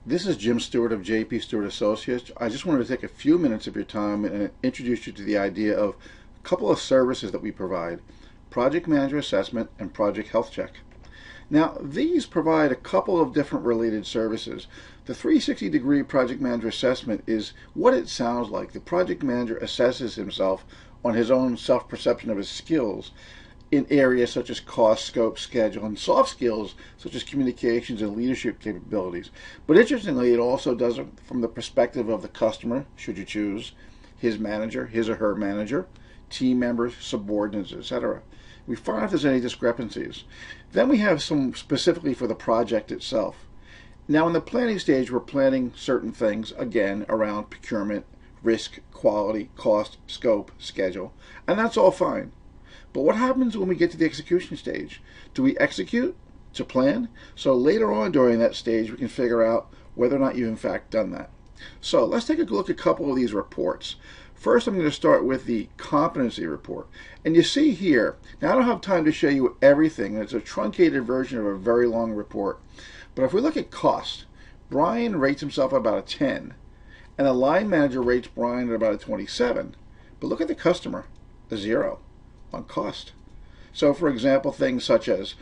This is Jim Stewart of JP Stewart Associates. I just wanted to take a few minutes of your time and introduce you to the idea of a couple of services that we provide: Project Manager Assessment and Project Health Check. Now, these provide a couple of different related services. The 360-degree Project Manager Assessment is what it sounds like. The project manager assesses himself on his own self-perception of his skills in areas such as cost, scope, schedule, and soft skills such as communications and leadership capabilities. But interestingly, it also does it from the perspective of the customer, should you choose, his manager, his or her manager, team members, subordinates, etc. We find if there's any discrepancies. Then we have some specifically for the project itself. Now in the planning stage, we're planning certain things, again, around procurement, risk, quality, cost, scope, schedule, and that's all fine. But what happens when we get to the execution stage? Do we execute to plan? So later on during that stage, we can figure out whether or not you've in fact done that. So let's take a look at a couple of these reports. First, I'm going to start with the competency report. And you see here, now I don't have time to show you everything. It's a truncated version of a very long report. But if we look at cost, Brian rates himself about a 10. And the line manager rates Brian at about a 27. But look at the customer, a 0 on cost. So for example, things such as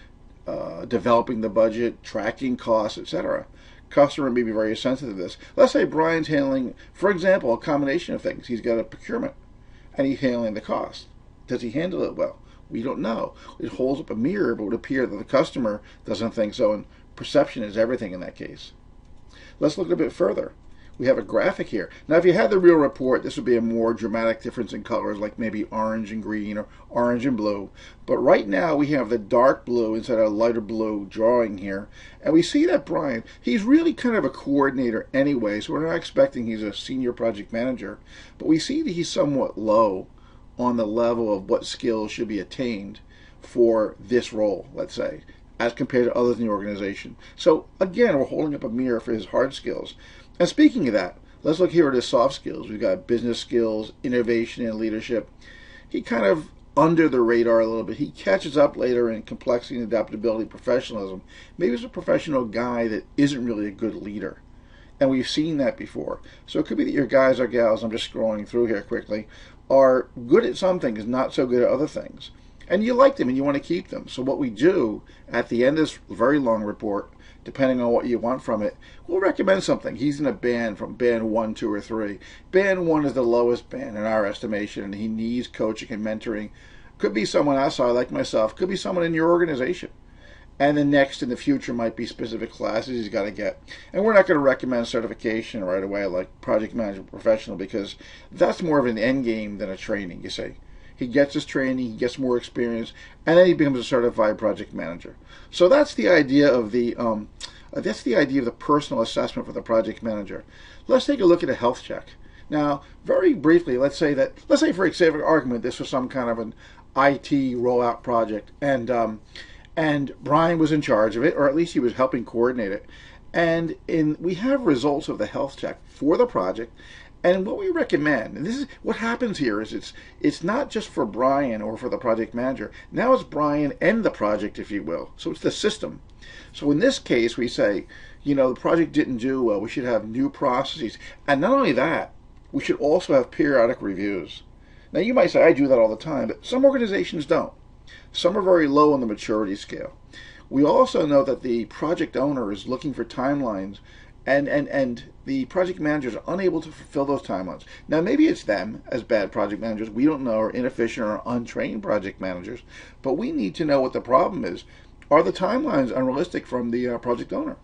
developing the budget, tracking costs, etc. Customer may be very sensitive to this. Let's say Brian's handling, for example, a combination of things. He's got a procurement and he's handling the cost. Does he handle it well? We don't know. It holds up a mirror, but it would appear that the customer doesn't think so, and perception is everything in that case. Let's look a bit further. We have a graphic here. Now, if you had the real report, this would be a more dramatic difference in colors, like maybe orange and green or orange and blue. But right now, we have the dark blue instead of lighter blue drawing here. And we see that Brian, he's really kind of a coordinator anyway, so we're not expecting he's a senior project manager. But we see that he's somewhat low on the level of what skills should be attained for this role, let's say, as compared to others in the organization. So again, we're holding up a mirror for his hard skills. And speaking of that, let's look here at his soft skills. We've got business skills, innovation, and leadership. He kind of under the radar a little bit. He catches up later in complexity and adaptability, professionalism. Maybe he's a professional guy that isn't really a good leader. And we've seen that before. So it could be that your guys or gals, I'm just scrolling through here quickly, are good at some things, not so good at other things. And you like them and you want to keep them. So what we do at the end of this very long report, depending on what you want from it, we'll recommend something. He's in a band from band 1, 2, or 3. Band 1 is the lowest band in our estimation, and he needs coaching and mentoring. Could be someone outside like myself. Could be someone in your organization. And the next in the future might be specific classes he's got to get. And we're not going to recommend certification right away like project management professional, because that's more of an end game than a training, you see. He gets his training, he gets more experience, and then he becomes a certified project manager. So that's the idea of the personal assessment for the project manager. Let's take a look at a health check. Now, very briefly, let's say for sake of argument, this was some kind of an IT rollout project, and Brian was in charge of it, or at least he was helping coordinate it. And we have results of the health check for the project. And what we recommend, and this is what happens here, is it's not just for Brian or for the project manager. Now it's Brian and the project, if you will. So it's the system. So in this case, we say, the project didn't do well. We should have new processes. And not only that, we should also have periodic reviews. Now you might say, I do that all the time, but some organizations don't. Some are very low on the maturity scale. We also know that the project owner is looking for timelines, and the project managers are unable to fulfill those timelines. Now, maybe it's them as bad project managers. We don't know, or inefficient or untrained project managers. But we need to know what the problem is. Are the timelines unrealistic from the project owner?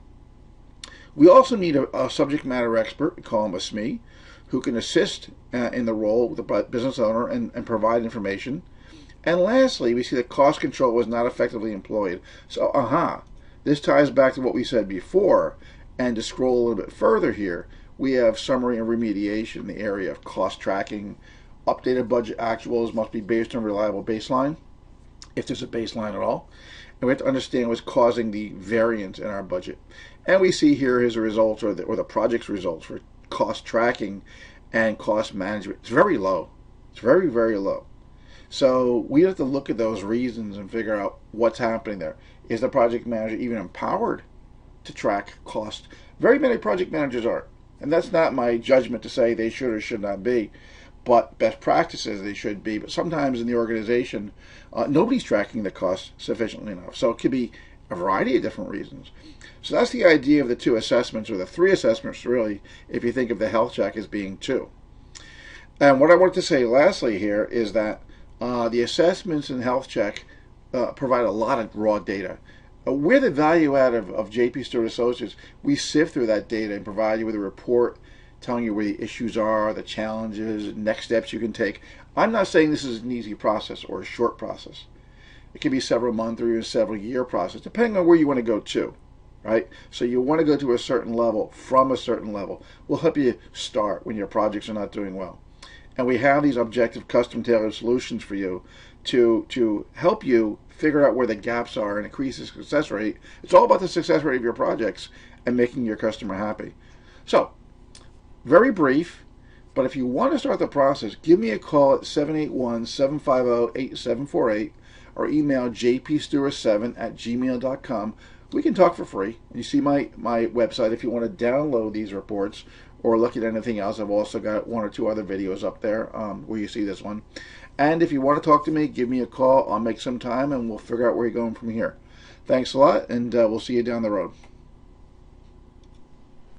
We also need a subject matter expert, we call him a SME, who can assist in the role with the business owner and provide information. And lastly, we see that cost control was not effectively employed. So, this ties back to what we said before. And to scroll a little bit further here, we have summary and remediation in the area of cost tracking. Updated budget actuals must be based on a reliable baseline, if there's a baseline at all. And we have to understand what's causing the variance in our budget. And we see here his results, or the project's results for cost tracking and cost management. It's very low. It's very, very low. So we have to look at those reasons and figure out what's happening there. Is the project manager even empowered to track cost Very many project managers aren't. And that's not my judgment to say they should or should not be, but best practices they should be. But sometimes in the organization, nobody's tracking the costs sufficiently enough. So it could be a variety of different reasons. So that's the idea of the 2 assessments, or the 3 assessments really, if you think of the health check as being 2. And what I wanted to say lastly here is that the assessments and health check provide a lot of raw data. We're the value add of JP Stewart Associates. We sift through that data and provide you with a report telling you where the issues are, the challenges, next steps you can take. I'm not saying this is an easy process or a short process. It can be several month or even several year process, depending on where you want to go to, right? So you want to go to a certain level from a certain level. We'll help you start when your projects are not doing well. And we have these objective, custom tailored solutions for you to help you figure out where the gaps are and increase the success rate. It's all about the success rate of your projects and making your customer happy. So, very brief, but if you want to start the process, give me a call at 781-750-8748 or email jpstewart7@gmail.com. We can talk for free. You see my website if you want to download these reports or look at anything else. I've also got 1 or 2 other videos up there where you see this one. And if you want to talk to me, give me a call. I'll make some time and we'll figure out where you're going from here. Thanks a lot, and we'll see you down the road.